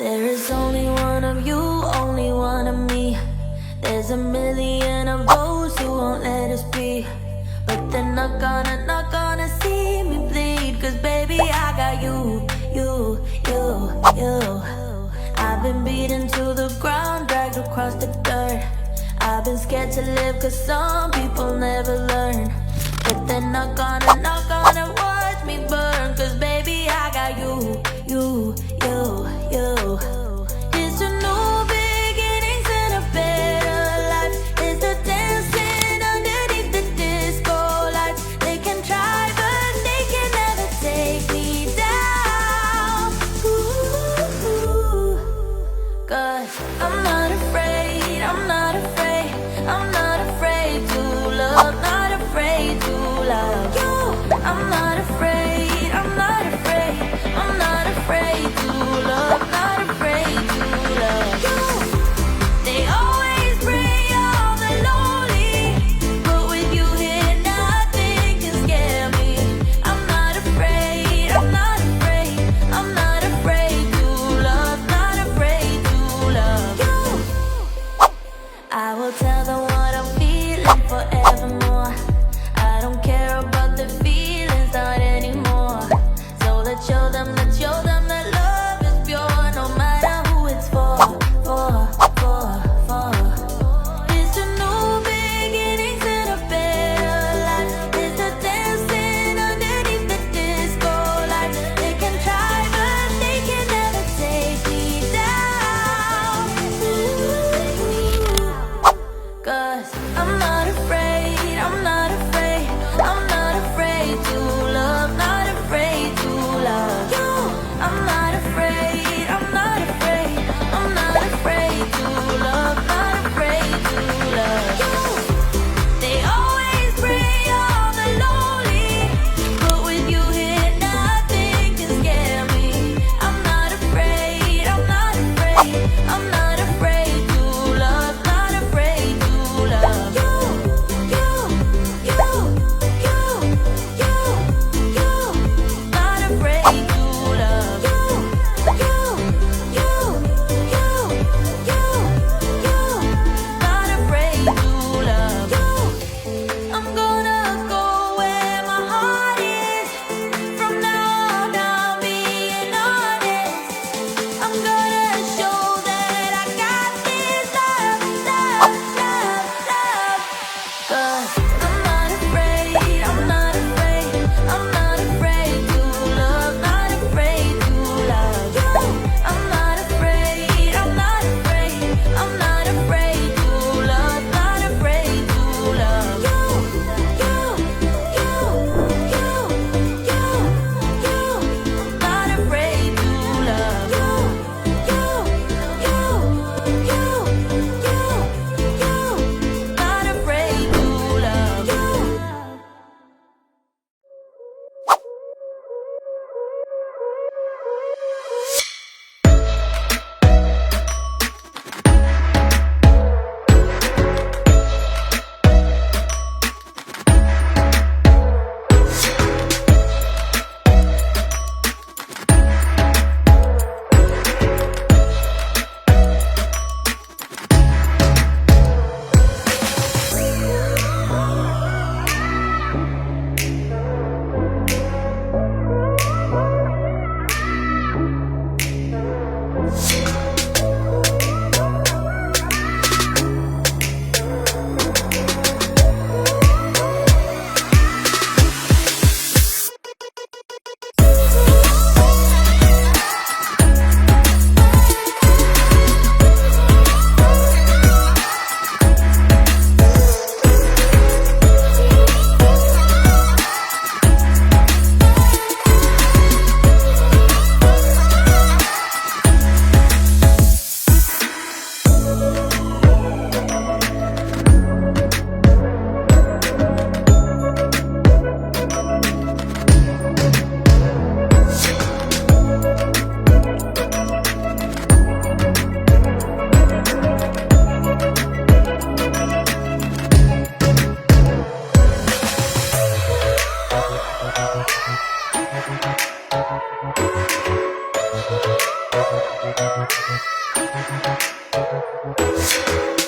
There is only one of you, only one of me. There's a million of those who won't let us be. But they're not gonna see me bleed. Cause baby, I got you. I've been beaten to the ground, dragged across the dirt. I've been scared to live cause some people never learn. But they're not gonna watch me burn. Cause baby, I got you. It's a new beginnings and a better life. It's the dancing underneath the disco lights. They can try but they can never take me down. Ooh, cause I'm not afraid, I'm not afraid, I'm not afraid to love, not afraid to love you. Thank